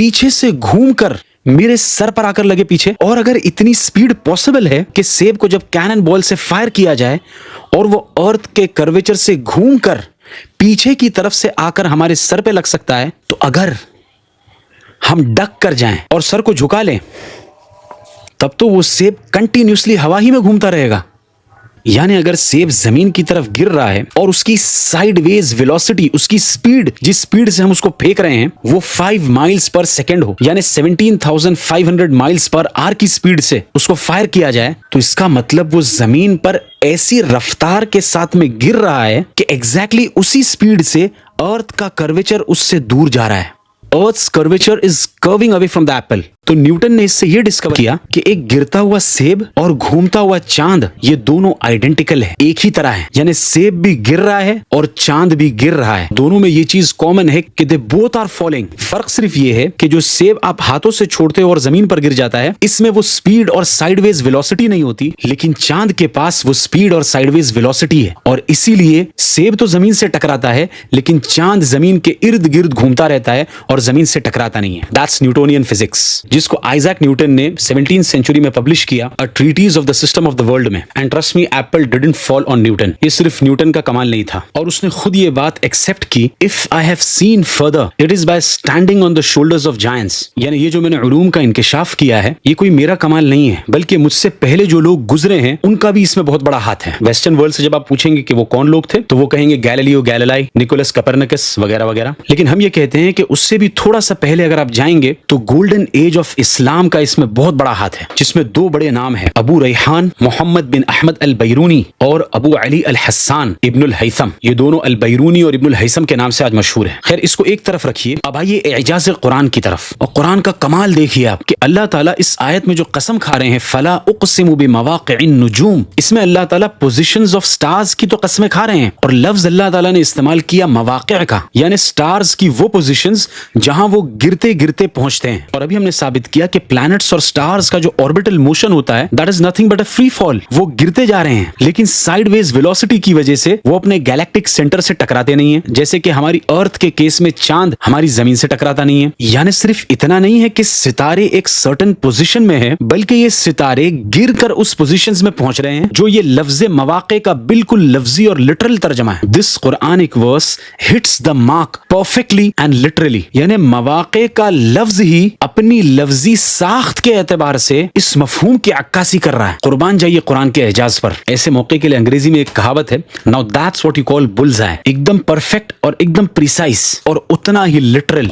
पीछे से घूमकर मेरे सर पर आकर लगे पीछे। और अगर इतनी स्पीड पॉसिबल है कि सेब को जब कैनन बॉल से फायर किया जाए और वो अर्थ के कर्वेचर से घूमकर पीछे की तरफ से आकर हमारे सर पे लग सकता है, तो अगर हम डक कर जाएं और सर को झुका लें, तब तो वो सेब कंटिन्यूसली हवा ही में घूमता रहेगा। यानी अगर सेब जमीन की तरफ गिर रहा है और उसकी साइडवेज वेलोसिटी, उसकी स्पीड, जिस स्पीड से हम उसको फेंक रहे हैं, वो 5 माइल्स पर सेकेंड हो, यानी 17,500 माइल्स पर आवर की स्पीड से उसको फायर किया जाए, तो इसका मतलब वो जमीन पर ऐसी रफ्तार के साथ में गिर रहा है कि एग्जैक्टली उसी स्पीड से अर्थ का कर्वेचर उससे दूर जा रहा है। Earth's curvature is curving away from the apple। तो न्यूटन ने इससे यह डिस्कवर किया कि एक गिरता हुआ सेब और घूमता हुआ चांद, ये दोनों आइडेंटिकल है, एक ही तरह है। यानी सेब भी गिर रहा है और चांद भी गिर रहा है, दोनों में ये चीज कॉमन है कि दे बोथ आर फॉलिंग। फर्क सिर्फ ये है कि जो सेब आप हाथों से छोड़ते हो और जमीन पर गिर जाता है, इसमें वो स्पीड और साइडवेज वेलोसिटी नहीं होती, लेकिन चांद के पास वो स्पीड और साइडवेज वेलोसिटी है। और इसीलिए सेब तो जमीन से टकराता है, लेकिन चांद जमीन के इर्द गिर्द घूमता रहता है और जमीन से टकराता नहीं है। दैट्स न्यूटोनियन फिजिक्स, जिसको आइजैक न्यूटन ने 17th सेंचुरी में पब्लिश किया, a treatise of the system of the world में। And trust me, apple didn't fall on Newton. ये सिर्फ न्यूटन का कमाल नहीं था, और उसने खुद ये बात एक्सेप्ट की, if I have seen further it is by standing on the shoulders of giants. यानी ये जो मैंने उलूम का इंकिशाफ किया है, ये कोई मेरा कमाल नहीं है, बल्कि मुझसे पहले जो लोग गुजरे हैं उनका भी इसमें बहुत बड़ा हाथ है। वेस्टर्न वर्ल्ड से जब आप पूछेंगे कि वो कौन लोग थे, तो वो कहेंगे गैलीलियो गैलीलाई, निकोलस कोपरनिकस वगैरह वगैरह। लेकिन हम ये कहते हैं कि उससे भी थोड़ा सा पहले अगर आप जाएंगे तो गोल्डन एज ऑफ इस्लाम का इसमें बहुत बड़ा हाथ है, जिसमें दो बड़े नाम हैं, अबू रैहान मोहम्मद बिन अहमद अल बैरूनी और अबू अली अल हस्सान इब्नुल हैथम। ये दोनों अल बैरूनी और इब्नुल हैथम के नाम से आज मशहूर है। खैर, इसको एक तरफ रखिए, अब आइए एजाज कुरान की तरफ। और कुरान का कमाल देखिए आप कि अल्लाह ताला इस आयत में जो कसम खा रहे हैं, फला उक़सिमु बिमवाक़िअन नुजूम, इसमें अल्लाह ताला पोजीशंस ऑफ स्टार्स की तो कसमें खा रहे हैं, और लफ्ज अल्लाह ताला ने इस्तेमाल किया मवाक़िअ का, यानी स्टार्स की वो पोजीशंस जहां वो गिरते गिरते पहुंचते हैं। और अभी हमने साबित किया कि प्लैनेट्स और स्टार्स का जो ऑर्बिटल मोशन होता है, that is nothing but a free fall. वो गिरते जा रहे हैं, लेकिन साइडवेज वेलोसिटी की वजह से वो अपने गैलेक्टिक सेंटर से टकराते नहीं है, जैसे कि हमारी अर्थ के केस में चांद हमारी जमीन से टकराता नहीं है। यानी सिर्फ इतना नहीं है कि सितारे एक सर्टेन पोजीशन में है, बल्कि ये सितारे गिरकर उस पोजीशंस में पहुंच रहे हैं, जो ये लफ्ज मवाक़े का बिल्कुल लफ्जी और लिटरल तर्जमा है। This Quranic verse hits the mark perfectly and literally. यानी मवाक़े का लफ्ज ही अपनी लफ्जी साख्त के एतबार से इस मफहूम की अक्कासी कर रहा है। कुर्बान जाइए कुरान के एजाज पर। ऐसे मौके के लिए अंग्रेजी में एक कहावत है, now that's what you call bullseye. एकदम परफेक्ट और एकदम प्रिसाइज और उतना ही लिटरल।